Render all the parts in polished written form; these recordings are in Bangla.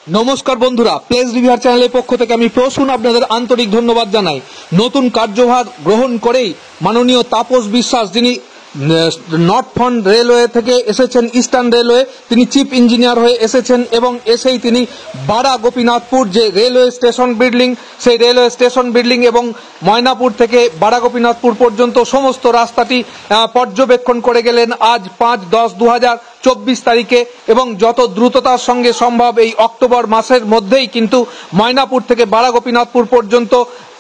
নমস্কার বন্ধুরা, প্লেস রিভিউয়ার চ্যানেলের পক্ষ থেকে আমি প্রসূন আপনাদের আন্তরিক ধন্যবাদ জানাই। নতুন কার্যভার গ্রহণ করেই মাননীয় তাপস বিশ্বাস, যিনি নর্থ রেলওয়ে থেকে এসেছেন, ইস্টার্ন রেলওয়ে, তিনি চিফ ইঞ্জিনিয়ার হয়ে এসেছেন এবং এসেই তিনি বারা গোপীনাথপুর যে রেলওয়ে স্টেশন বিল্ডিং, সেই রেলওয়ে স্টেশন বিল্ডিং এবং ময়নাপুর থেকে বারা গোপীনাথপুর পর্যন্ত সমস্ত রাস্তাটি পর্যবেক্ষণ করে গেলেন আজ 5-10-2024 তারিখে। এবং যত দ্রুততার সঙ্গে সম্ভব এই অক্টোবর মাসের মধ্যেই কিন্তু ময়নাপুর থেকে বারা গোপীনাথপুর পর্যন্ত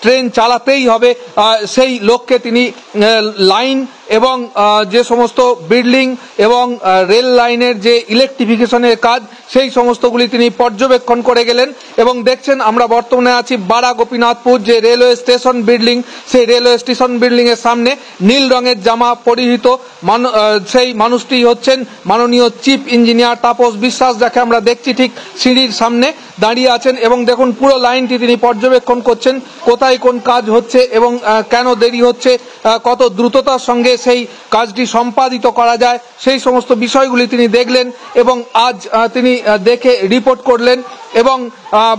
ট্রেন চালাতেই হবে, সেই লক্ষ্যে তিনি লাইন এবং যে সমস্ত বিল্ডিং এবং রেল লাইনের যে ইলেকট্রিফিকেশনের কাজ, সেই সমস্তগুলি তিনি পর্যবেক্ষণ করে গেলেন। এবং দেখছেন আমরা বর্তমানে আছি বারা গোপীনাথপুর যে রেলওয়ে স্টেশন বিল্ডিং, সেই রেলওয়ে স্টেশন বিল্ডিং এর সামনে নীল রঙের জামা পরিহিত সেই মানুষটি হচ্ছেন মাননীয় চিফ ইঞ্জিনিয়ার তাপস বিশ্বাস, যাকে আমরা দেখছি ঠিক সিঁড়ির সামনে দাঁড়িয়ে আছেন। এবং দেখুন পুরো লাইনটি তিনি পর্যবেক্ষণ করছেন, কোথায় কোন কাজ হচ্ছে এবং কেন দেরি হচ্ছে, কত দ্রুততার সঙ্গে সেই কাজটি সম্পাদিত করা যায়, সেই সমস্ত বিষয়গুলি তিনি দেখলেন এবং আজ তিনি দেখে রিপোর্ট করলেন এবং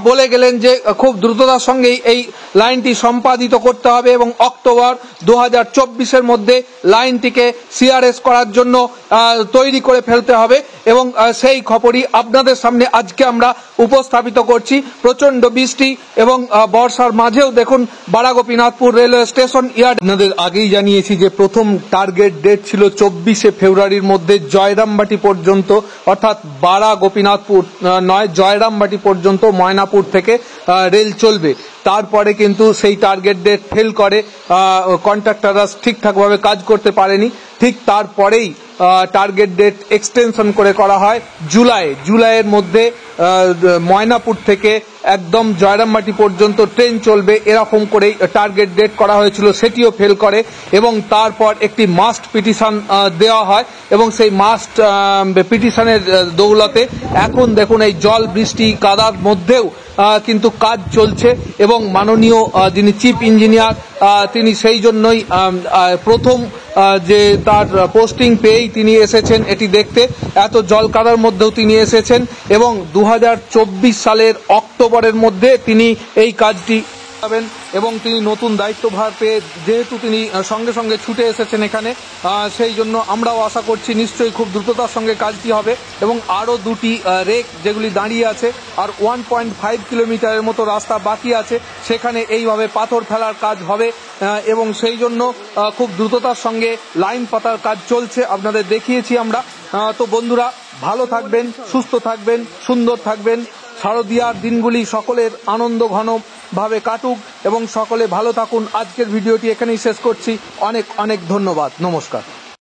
বলে গেলেন যে খুব দ্রুততার সঙ্গেই এই লাইনটি সম্পাদিত করতে হবে এবং অক্টোবর 2024-এর মধ্যে লাইনটিকে সিআরএস করার জন্য তৈরি করে ফেলতে হবে। এবং সেই খবরই আপনাদের সামনে আজকে আমরা উপস্থাপিত করছি। প্রচন্ড বৃষ্টি এবং বর্ষার মাঝেও দেখুন বারা গোপীনাথপুর রেলওয়ে স্টেশন ইয়ার্ড। আপনাদের আগেই জানিয়েছি যে প্রথম টার্গেট ডেট ছিল 24শে ফেব্রুয়ারির মধ্যে জয়রামবাটি পর্যন্ত, অর্থাৎ বারা গোপীনাথপুর নয়, জয়রামবাটি পর্যন্ত ময়নাপুর থেকে রেল চলবে। তারপরে কিন্তু সেই টার্গেট ডেট ফেল করে, কন্ট্রাক্টররা ঠিকঠাকভাবে কাজ করতে পারেনি। ঠিক তারপরেই টার্গেট ডেট এক্সটেনশন করে করা হয় জুলাইয়ের মধ্যে ময়নাপুর থেকে একদম জয়রামবাটি পর্যন্ত ট্রেন চলবে, এরকম করেই টার্গেট ডেট করা হয়েছিল, সেটিও ফেল করে। এবং তারপর একটি মাস্ট পিটিশন দেওয়া হয় এবং সেই মাস্ট পিটিশনের দৌলতে এখন দেখুন এই জল বৃষ্টি কাদার মধ্যেও কিন্তু কাজ চলছে। এবং মাননীয় যিনি চিফ ইঞ্জিনিয়ার, তিনি সেই জন্যই প্রথম যে তার পোস্টিং পেয়েই তিনি এসেছেন এটি দেখতে, এত জল কাদার মধ্যেও তিনি এসেছেন এবং 2024 সালের অক্টোবরের মধ্যে তিনি এই কাজটি পাবেন। এবং তিনি নতুন দায়িত্বভার পেয়ে যেহেতু তিনি সঙ্গে সঙ্গে ছুটে এসেছেন এখানে, সেই জন্য আমরাও আশা করছি নিশ্চয়ই খুব দ্রুততার সঙ্গে কাজটি হবে। এবং আরও দুটি রেক যেগুলি দাঁড়িয়ে আছে, আর 1.5 কিলোমিটারের মতো রাস্তা বাকি আছে, সেখানে এইভাবে পাথর ফেলার কাজ হবে এবং সেই জন্য খুব দ্রুততার সঙ্গে লাইন পাতার কাজ চলছে, আপনাদের দেখিয়েছি আমরা। তো বন্ধুরা, ভালো থাকবেন, সুস্থ থাকবেন, সুন্দর থাকবেন। শারদীয়ার দিনগুলি সকলের আনন্দ ঘন ভাবে কাটুক এবং সকলে ভালো থাকুন। আজকের ভিডিওটি এখানেই শেষ করছি। অনেক অনেক ধন্যবাদ। নমস্কার।